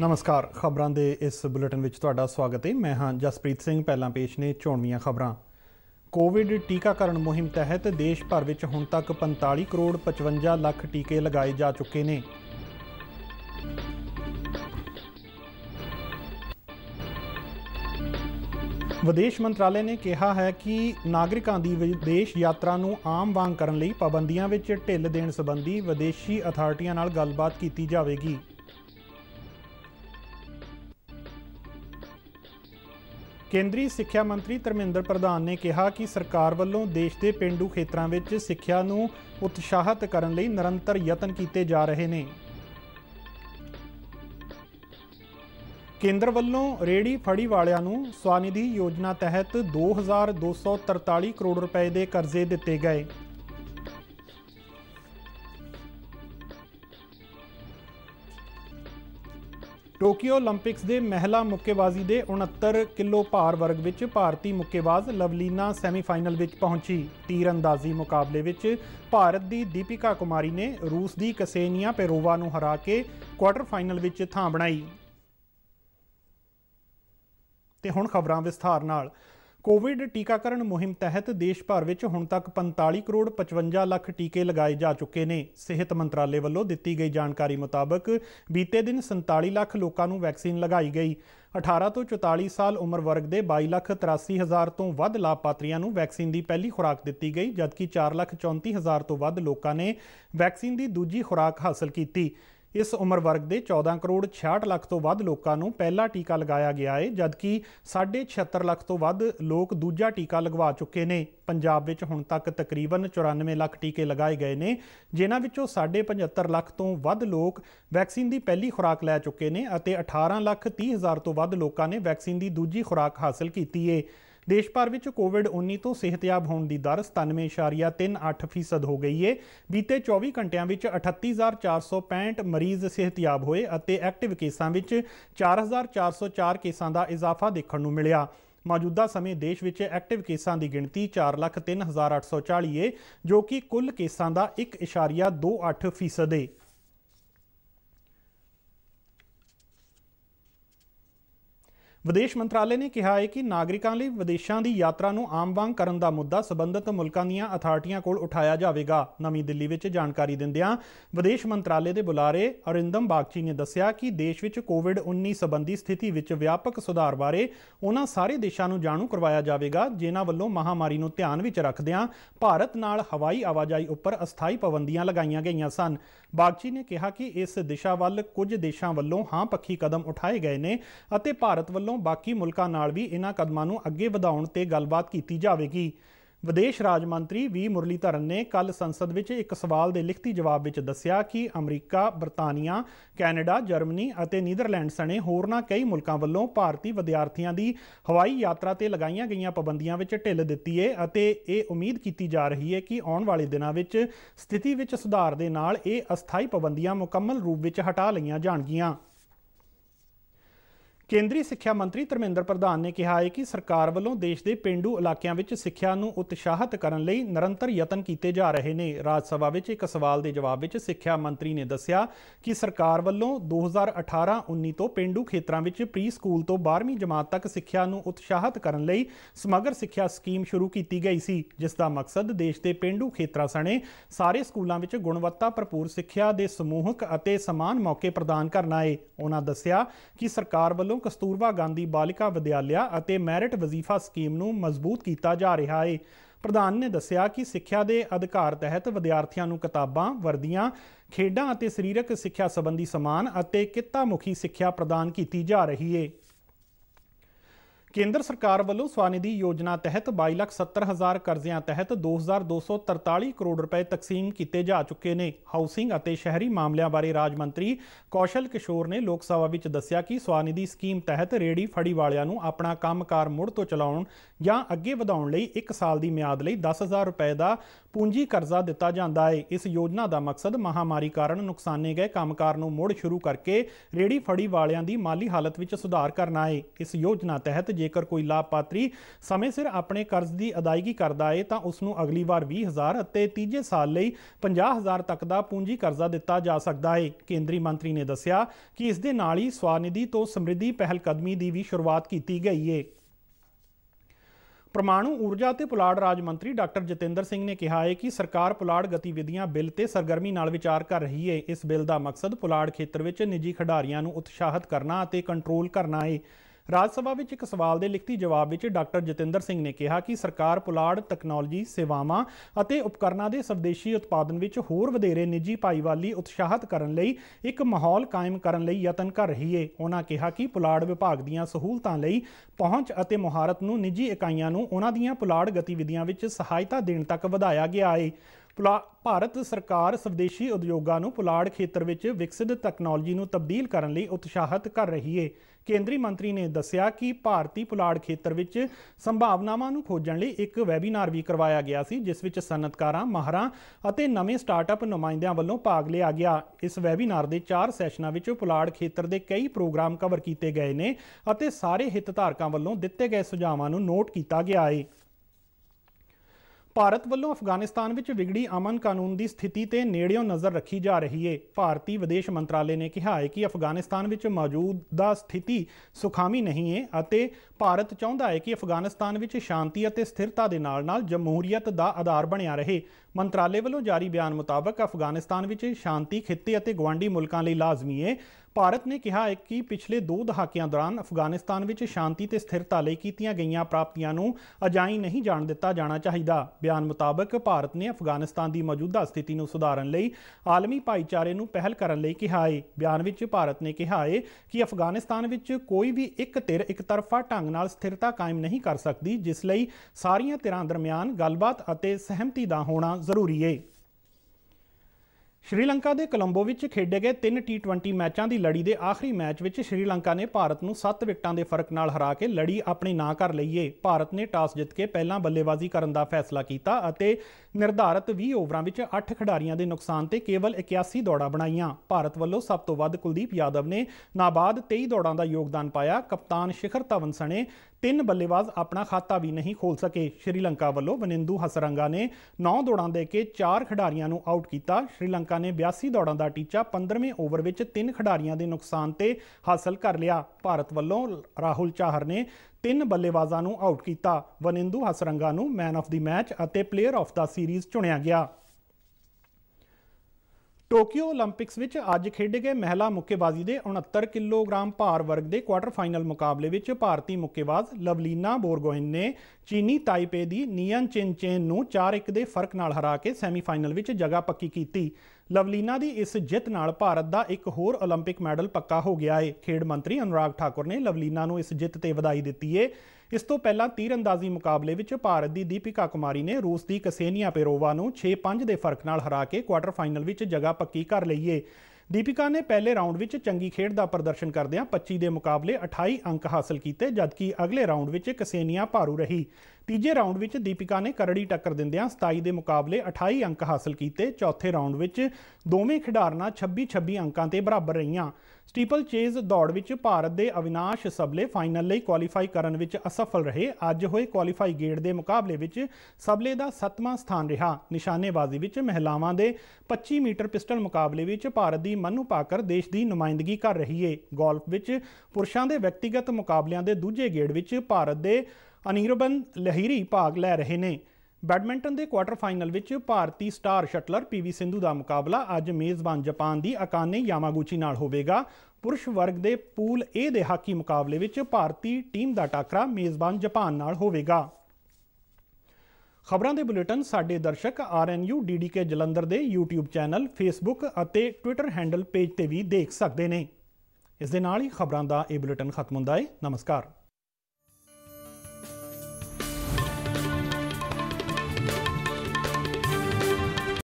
नमस्कार। खबरों के इस बुलेटिन में तुहाडा स्वागत है। मैं हाँ जसप्रीत सिंह। पहला पेश ने चोणवीं खबरां। कोविड टीकाकरण मुहिम तहत देश भर में हुण तक 45 करोड़ 55 लाख टीके लगाए जा चुके हैं। विदेश मंत्रालय ने कहा है कि नागरिकों की विदेश यात्रा नूं आम वांग करन लई पाबंदियां विच ढिल देण संबंधी विदेशी अथार्टियां नाल गलबात कीती जावेगी। केंद्रीय सिक्ख्या मंत्री धर्मेंद्र प्रधान ने कहा कि सरकार वालों देश के पेंडू खेत्रों में सिक्ख्या नूं उत्साहित करन लई निरंतर यतन किए जा रहे हैं। केंद्र वालों रेहड़ी फड़ी वालियां नूं स्वानिधि योजना तहत 2243 करोड़ रुपए के कर्जे दिते गए। टोक्यो ओलंपिक्स के महिला मुक्केबाजी के 69 किलो भार वर्ग में भारतीय मुक्केबाज लवलीना सैमीफाइनल में पहुंची। तीरअंदाजी मुकाबले में भारत की दीपिका कुमारी ने रूस की कसेनिया पेरोवा नूं हरा के क्वार्टर फाइनल में थां बनाई। ते हुण खबरां विस्तार नाल। कोविड टीकाकरण मुहिम तहत देश भर में हुण तक 45 करोड़ 55 लाख टीके लगाए जा चुके हैं। सेहत मंत्रालय वालों दी गई जानकारी मुताबक बीते दिन 47 लाख लोगों को वैक्सीन लगाई गई। 18 तो 44 साल उम्र वर्ग के 22,83,000 तो वध लाभपात्रियों को वैक्सीन की पहली खुराक दी गई, जबकि 4,34,000 तो वध लोगों ने वैक्सीन की दूजी खुराक हासिल की। इस उम्र वर्ग के 14 करोड़ 66 लाख तो वध लोगों को पहला टीका लगाया गया है, जबकि 76.5 लाख तो वध लोग दूजा टीका लगवा चुके हैं। पंजाब में हुण तक तकरीबन 94 लाख टीके लगाए गए हैं, जिन्हां विचों 75.5 लाख तो वध लोग वैक्सीन की पहली खुराक लै चुके हैं और 18,30,000 तो वध लोगों ने वैक्सीन की दूजी खुराक हासिल की है। देश भर में कोविड-19 तो सेहतयाब होने की दर 97.38% हो गई है। बीते 24 घंटिया में 38,465 मरीज सेहतयाब होए और एक्टिव केसां में 4,404 केसां का इजाफा देखने को मिलिया। मौजूदा समय देश में एक्टिव केसां की गिणती 4,03,840 है, जो कि कुल केसां का 1.28% है। विदेश मंत्रालय ने कहा है कि नागरिकों लिए विदेशों की यात्रा को आम वांग करने का मुद्दा संबंधित मुल्कों दीआं अथार्टियां कोल उठाया जाएगा। नवी दिल्ली में जानकारी दिंदियां विदेश मंत्रालय के बुलारे अरिंदम बागची ने दस्सिया कि देश में कोविड-19 संबंधी स्थिति में व्यापक सुधार बारे उन्हां सारे देशों को जाणू करवाया जाएगा जिन्हां वल्लों महामारी को ध्यान में रखदिआं भारत नाल हवाई आवाजाही उपर अस्थाई पाबंदियां लगाईआं गईआं सन। बागची ने कहा कि इस दिशा वल कुछ देशों वल्लों हाँ पक्षी कदम उठाए गए हैं और भारत वल्लों बाकी मुल्कों नाल भी इन्हां कदमां नूं अगे वधाउण ते गलबात की जाएगी। विदेश राज मंत्री वी मुरलीधरन ने कल संसद में एक सवाल के लिखती जवाब में दस्सिया कि अमरीका, बरतानिया, कैनेडा, जर्मनी और नीदरलैंड सने होरनां कई मुल्कों वल्लों भारतीय विद्यार्थियों की हवाई यात्रा ते लगाईआं गईआं पाबंदियां विच ढिल दित्ती है और यह उम्मीद की जा रही है कि आउण वाले दिनों में स्थिति में सुधार दे नाल यह अस्थाई पाबंदियां मुकम्मल रूप में हटा लईआं जाणगीआं। केंद्रीय सिक्ख्या मंत्री धर्मेंद्र प्रधान ने कहा है कि सरकार वालों देश के पेंडू इलाकों में सिक्ख्या नूं उत्साहित करने लई निरंतर यतन किए जा रहे हैं। राज सभा में एक सवाल के जवाब में सिक्ख्या मंत्री ने दस्सिया कि सरकार वालों 2018-19 तो पेंडू खेत्रों में प्री स्कूल तो 12वीं जमात तक सिक्ख्या नूं उत्साहित करने लई समग्र सिक्ख्या स्कीम शुरू की गई सी, जिसका मकसद देश के पेंडू खेत्रों सने सारे स्कूलों में गुणवत्ता भरपूर सिक्ख्या के समूहक और समान मौके प्रदान करना है। उन्होंने दस्सिया कि सरकार वालों कस्तूरबा गांधी बालिका विद्यालय और मैरिट वजीफा स्कीम नूं मजबूत किया जा रहा है। प्रधान ने दस्सिया कि सिक्ख्या के अधिकार तहत विद्यार्थियों नूं किताबां, वर्दियां, खेडां और सरीरक सिक्ख्या संबंधी समान और कित्ता मुखी सिक्ख्या प्रदान की जा रही है। केंद्र सरकार वालों स्वानिधि योजना तहत 22,70,000 कर्जियां तहत 2,243 करोड़ रुपए तकसीम किए जा चुके हैं। हाउसिंग और शहरी मामलों बारे राज मंत्री कौशल किशोर ने लोक सभा में दस्सिया कि स्वानिधि स्कीम तहत रेहड़ी फड़ी वालियां नूं अपना कामकार मुड़ तो चलाउण या अगे वधाउण लई 1 साल की म्याद लई 10,000 रुपए का पूंजी कर्जा दिता जाता है। इस योजना का मकसद महामारी कारण नुकसाने गए कामकार नूं मुड़ शुरू करके रेहड़ी फड़ी वालियां की माली हालत में सुधार करना है। इस योजना तहत ਜੇਕਰ ਕੋਈ ਲਾਭਪਾਤਰੀ ਸਮੇਂ ਸਿਰ ਆਪਣੇ ਕਰਜ਼ ਦੀ ਅਦਾਇਗੀ ਕਰਦਾ ਹੈ ਤਾਂ ਉਸ ਨੂੰ ਅਗਲੀ ਵਾਰ 20,000 ਅਤੇ ਤੀਜੇ ਸਾਲ ਲਈ 50,000 ਤੱਕ ਦਾ ਪੂੰਜੀ ਕਰਜ਼ਾ ਦਿੱਤਾ ਜਾ ਸਕਦਾ ਹੈ। ਕੇਂਦਰੀ ਮੰਤਰੀ ਨੇ ਦੱਸਿਆ ਕਿ ਇਸ ਦੇ ਨਾਲ ਹੀ ਸਵਾਨਿਧੀ ਤੋਂ ਸਮਰਿੱਧੀ ਪਹਿਲਕਦਮੀ ਦੀ ਵੀ ਸ਼ੁਰੂਆਤ ਕੀਤੀ ਗਈ ਹੈ। परमाणु ऊर्जा ते पुलाड़ राज मंत्री डॉक्टर जितेंद्र सिंह ने कहा है कि सरकार पुलाड़ गतिविधियां बिल ते सरगर्मी नाल विचार कर रही है। इस बिल का मकसद पुलाड़ खेत्र में निजी खिडारियों को उत्साहित करना और कंट्रोल करना है। राज सभा में एक सवाल के लिखती जवाब में डॉक्टर जितेंद्र सिंह ने कहा कि सरकार पुलाड़ तकनोलॉजी सेवावां ਅਤੇ उपकरणों के स्वदेशी उत्पादन में होर वधेरे निजी भाईवाली उत्साहित करने लई एक माहौल कायम करने लई यतन कर रही है। उन्होंने कहा कि पुलाड़ विभाग दीयां सहूलतां लई पहुँच और मुहारत नूं निजी इकाइयां नूं उन्हां दीयां पुलाड़ गतिविधियां विच सहायता देण तक वधाया गया है। ਭਾਰਤ ਸਰਕਾਰ स्वदेशी ਉਦਯੋਗਾਂ ਨੂੰ ਪੁਲਾੜ ਖੇਤਰ ਵਿੱਚ ਵਿਕਸਿਤ ਤਕਨਾਲੋਜੀ ਨੂੰ ਤਬਦੀਲ ਕਰਨ ਲਈ ਉਤਸ਼ਾਹਿਤ ਕਰ ਰਹੀ ਹੈ। ਕੇਂਦਰੀ ਮੰਤਰੀ ਨੇ ਦੱਸਿਆ ਕਿ ਭਾਰਤੀ ਪੁਲਾੜ ਖੇਤਰ ਵਿੱਚ ਸੰਭਾਵਨਾਵਾਂ ਨੂੰ ਖੋਜਣ ਲਈ ਇੱਕ ਵੈਬੀਨਾਰ ਵੀ ਕਰਵਾਇਆ ਗਿਆ ਸੀ, ਜਿਸ ਵਿੱਚ ਸਨਅਤਕਾਰਾਂ, ਮਾਹਰਾਂ ਅਤੇ ਨਵੇਂ ਸਟਾਰਟਅਪ ਨੁਮਾਇੰਦਿਆਂ ਵੱਲੋਂ ਭਾਗ ਲਿਆ ਗਿਆ। ਇਸ ਵੈਬੀਨਾਰ ਦੇ 4 ਸੈਸ਼ਨਾਂ ਵਿੱਚ ਪੁਲਾੜ ਖੇਤਰ ਦੇ ਕਈ ਪ੍ਰੋਗਰਾਮ ਕਵਰ ਕੀਤੇ ਗਏ ਨੇ ਅਤੇ ਸਾਰੇ ਹਿੱਤਧਾਰਕਾਂ ਵੱਲੋਂ ਦਿੱਤੇ ਗਏ ਸੁਝਾਵਾਂ ਨੂੰ ਨੋਟ ਕੀਤਾ ਗਿਆ ਹੈ। ਭਾਰਤ ਵੱਲੋਂ ਅਫਗਾਨਿਸਤਾਨ ਵਿੱਚ ਵਿਗੜੀ ਅਮਨ ਕਾਨੂੰਨ ਦੀ ਸਥਿਤੀ ਤੇ ਨੇੜਿਓਂ ਨਜ਼ਰ ਰੱਖੀ ਜਾ ਰਹੀ ਹੈ। ਭਾਰਤੀ ਵਿਦੇਸ਼ ਮੰਤਰਾਲੇ ਨੇ ਕਿਹਾ ਹੈ ਕਿ ਅਫਗਾਨਿਸਤਾਨ ਵਿੱਚ ਮੌਜੂਦਾ ਸਥਿਤੀ ਸੁਖਾਵੀ ਨਹੀਂ ਹੈ ਅਤੇ ਭਾਰਤ ਚਾਹੁੰਦਾ ਹੈ ਕਿ ਅਫਗਾਨਿਸਤਾਨ ਵਿੱਚ ਸ਼ਾਂਤੀ ਅਤੇ ਸਥਿਰਤਾ ਦੇ ਨਾਲ-ਨਾਲ ਜਮਹੂਰੀਅਤ ਦਾ ਆਧਾਰ ਬਣਿਆ ਰਹੇ। ਮੰਤਰਾਲੇ ਵੱਲੋਂ ਜਾਰੀ ਬਿਆਨ ਮੁਤਾਬਕ ਅਫਗਾਨਿਸਤਾਨ ਵਿੱਚ ਸ਼ਾਂਤੀ ਖਿੱਤੇ ਅਤੇ ਗੁਆਂਢੀ ਮੁਲਕਾਂ ਲਈ ਲਾਜ਼ਮੀ ਹੈ। ਭਾਰਤ ਨੇ ਕਿਹਾ ਹੈ ਕਿ ਪਿਛਲੇ 2 ਦਹਾਕਿਆਂ ਦੌਰਾਨ ਅਫਗਾਨਿਸਤਾਨ ਵਿੱਚ ਸ਼ਾਂਤੀ ਤੇ ਸਥਿਰਤਾ ਲਈ ਕੀਤੀਆਂ ਗਈਆਂ ਪ੍ਰਾਪਤੀਆਂ ਨੂੰ ਅਜਾਈਂ ਨਹੀਂ ਜਾਣ ਦਿੱਤਾ ਜਾਣਾ ਚਾਹੀਦਾ। ਬਿਆਨ ਮੁਤਾਬਕ ਭਾਰਤ ਨੇ ਅਫਗਾਨਿਸਤਾਨ ਦੀ ਮੌਜੂਦਾ ਸਥਿਤੀ ਨੂੰ ਸੁਧਾਰਨ ਲਈ ਆਲਮੀ ਭਾਈਚਾਰੇ ਨੂੰ ਪਹਿਲ ਕਰਨ ਲਈ ਕਿਹਾ ਹੈ। ਬਿਆਨ ਵਿੱਚ ਭਾਰਤ ਨੇ ਕਿਹਾ ਹੈ ਕਿ ਅਫਗਾਨਿਸਤਾਨ ਵਿੱਚ ਕੋਈ ਵੀ ਇੱਕ ਧਿਰ ਇੱਕ ਤਰਫਾ ਢੰਗ ਨਾਲ ਸਥਿਰਤਾ ਕਾਇਮ ਨਹੀਂ ਕਰ ਸਕਦੀ, ਜਿਸ ਲਈ ਸਾਰੀਆਂ ਧਿਰਾਂ ਦਰਮਿਆਨ ਗੱਲਬਾਤ ਅਤੇ ਸਹਿਮਤੀ ਦਾ ਹੋਣਾ ਜ਼ਰੂਰੀ ਹੈ। श्रीलंका के कोलंबो में खेडे गए 3 T20 मैचों की लड़ी के आखिरी मैच में श्रीलंका ने भारत को 7 विकटों के फर्क नाल हरा के लड़ी अपने नां कर ली है। भारत ने टॉस जित के पहला बल्लेबाजी करने का फैसला किया और निर्धारित 20 ओवरों में 8 खिडारियों के नुकसान से केवल 81 दौड़ां बनाईयां। भारत वालों सब तो वध कुलदीप यादव ने नाबाद 23 दौड़ां का योगदान पाया। कप्तान शिखर धवन सने 3 बल्लेबाज अपना खाता भी नहीं खोल सके। श्रीलंका वालों वनिंदु हसरंगा ने 9 दौड़ां दे के 4 खिडारियों को आउट किया। श्रीलंका ने 82 दौड़ां का टीचा 15वें ओवर में 3 खिडारियों के नुकसान से हासिल कर लिया। भारत वालों राहुल चाहर ने 3 बल्लेबाजों को आउट किया। वनिंदु हसरंगा को मैन ऑफ द मैच और प्लेयर ऑफ द सीरीज़ चुनिया गया। टोक्यो ओलंपिक्स में अज खेडे गए महिला मुक्केबाजी के 69 किलोग्राम भार वर्ग के क्वार्टर फाइनल मुकाबले में भारतीय मुक्केबाज लवलीना बोरगोहेन ने चीनी ताइपे की नियन चेन को 4-1 के फर्क नाल हरा के सैमीफाइनल में जगह पक्की की। लवलीना की इस जित नाल भारत का एक होर ओलंपिक मैडल पक्का हो गया है। खेड मंत्री अनुराग ठाकुर ने लवलीना को इस जित ते वधाई दी है। इस तो पहला तीरंदाजी मुकाबले में भारत की दीपिका कुमारी ने रूस की कसेनिया पेरोवा को 6-5 के फर्क नाल हरा के क्वार्टर फाइनल में जगह पक्की कर ली है। दीपिका ने पहले राउंड में चंगी खेड का प्रदर्शन करदे 25 के मुकाबले 28 अंक हासिल किए, जबकि अगले राउंड में कसेनिया भारू रही। तीजे राउंड में दीपिका ने करड़ी टक्कर दिंदियां 27 के मुकाबले 28 अंक हासिल किए। चौथे राउंड में दोवें खिडारना 26-26 अंकों के बराबर रहीआं। स्टीपल चेज दौड़ में भारत के अविनाश सबले फाइनल लिए क्वालीफाई करने में असफल रहे। अज होए क्वालीफाई गेड़ के मुकाबले में सबले का 7वां स्थान रहा। निशानेबाजी में महिलावां के 25 मीटर पिस्टल मुकाबले में भारत की मनु भाकर देश की नुमाइंदगी कर रही है। गोल्फ में पुरुषों के व्यक्तिगत मुकाबलों के दूजे गेड़ में भारत के अनिर्बन लहिरी भाग लै रहे हैं। बैडमिंटन के क्वार्टर फाइनल में भारतीय स्टार शटलर PV सिंधु का मुकाबला अज मेज़बान जापान की अकाने यामागुची नाल होवेगा। पुरुष वर्ग के पूल ए दे हाकी मुकाबले में भारतीय टीम का टाकरा मेज़बान जापान नाल होवेगा। खबरों के बुलेटिन साडे दर्शक RNU DDK जलंधर के YouTube चैनल, फेसबुक और ट्विटर हैंडल पेज पर भी देख सकते हैं। इस दे नाल ही खबरों का यह बुलेटिन खत्म होंदा है। नमस्कार।